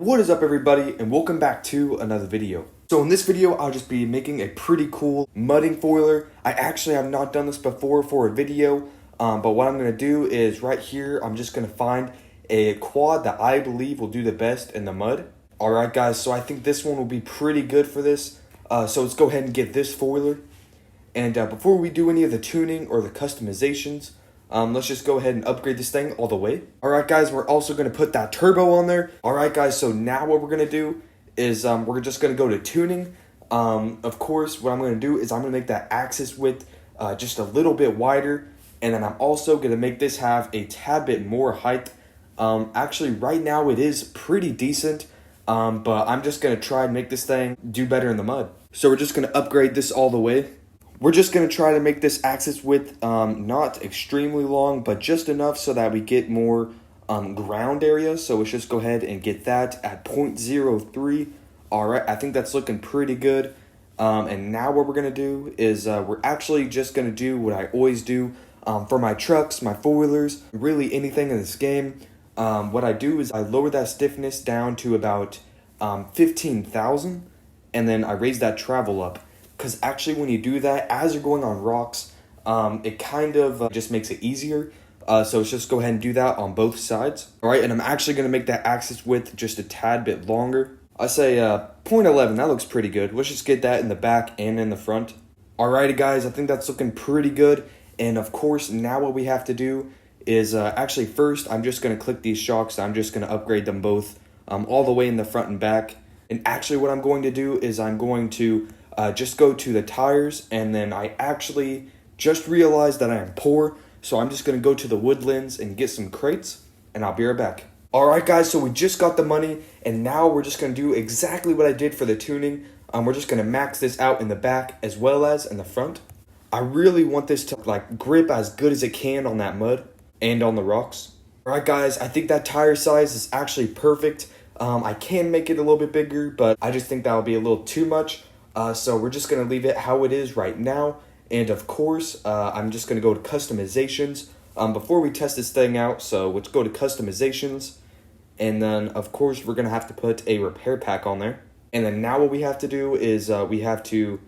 What is up, everybody, and welcome back to another video. So in this video, I'll just be making a pretty cool mudding foiler. I actually have not done this before for a video, but what I'm going to do is right here, I'm just going to find a quad that I believe will do the best in the mud. Alright guys, so I think this one will be pretty good for this. So let's go ahead and get this foiler. And before we do any of the tuning or the customizations, let's just go ahead and upgrade this thing all the way. Alright guys, we're also going to put that turbo on there. Alright guys, so now what we're going to do is we're just going to go to tuning. Of course, what I'm going to do is I'm going to make that axis width just a little bit wider. And then I'm also going to make this have a tad bit more height. Actually, right now it is pretty decent. But I'm just going to try and make this thing do better in the mud. So we're just going to upgrade this all the way. We're just going to try to make this axis width not extremely long, but just enough so that we get more ground area. So let's just go ahead and get that at 0.03. All right, I think that's looking pretty good. And now what we're going to do is we're actually just going to do what I always do for my trucks, my four-wheelers, really anything in this game. What I do is I lower that stiffness down to about 15,000, and then I raise that travel up. Because actually when you do that, as you're going on rocks, it kind of just makes it easier. So let's just go ahead and do that on both sides. All right, and I'm actually going to make that axis width just a tad bit longer. I say 0.11, that looks pretty good. Let's just get that in the back and in the front. Alrighty guys, I think that's looking pretty good. And of course, now what we have to do is actually first, I'm just going to click these shocks. I'm just going to upgrade them both all the way in the front and back. And actually what I'm going to do is I'm going to just go to the tires, and then I actually just realized that I am poor, so I'm just going to go to the Woodlands and get some crates, and I'll be right back. Alright guys, so we just got the money, and now we're just going to do exactly what I did for the tuning. We're just going to max this out in the back as well as in the front. I really want this to grip as good as it can on that mud and on the rocks. Alright guys, I think that tire size is actually perfect. I can make it a little bit bigger, but I just think that would be a little too much. So we're just going to leave it how it is right now. And of course, I'm just going to go to customizations before we test this thing out. So let's go to customizations. And then, of course, we're going to have to put a repair pack on there. And then now what we have to do is we have to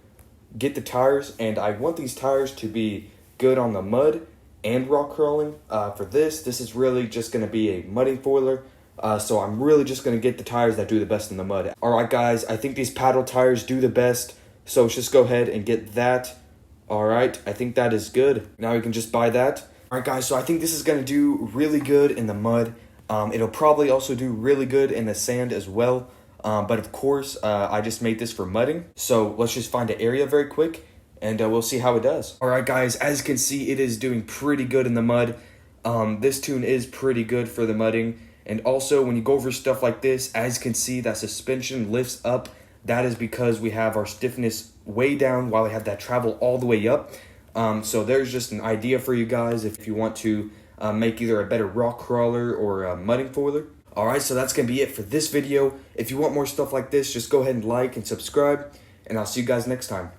get the tires. And I want these tires to be good on the mud and rock crawling. For this is really just going to be a mudding foiler. So I'm really just going to get the tires that do the best in the mud. Alright guys, I think these paddle tires do the best. So let's just go ahead and get that. Alright, I think that is good. Now we can just buy that. Alright guys, so I think this is going to do really good in the mud. It'll probably also do really good in the sand as well. But of course, I just made this for mudding. So let's just find an area very quick, and we'll see how it does. Alright guys, as you can see, it is doing pretty good in the mud. This tune is pretty good for the mudding. And also, when you go over stuff like this, as you can see, that suspension lifts up. That is because we have our stiffness way down while we have that travel all the way up. So there's just an idea for you guys if you want to make either a better rock crawler or a mudding foiler. Alright, so that's going to be it for this video. If you want more stuff like this, just go ahead and like and subscribe. And I'll see you guys next time.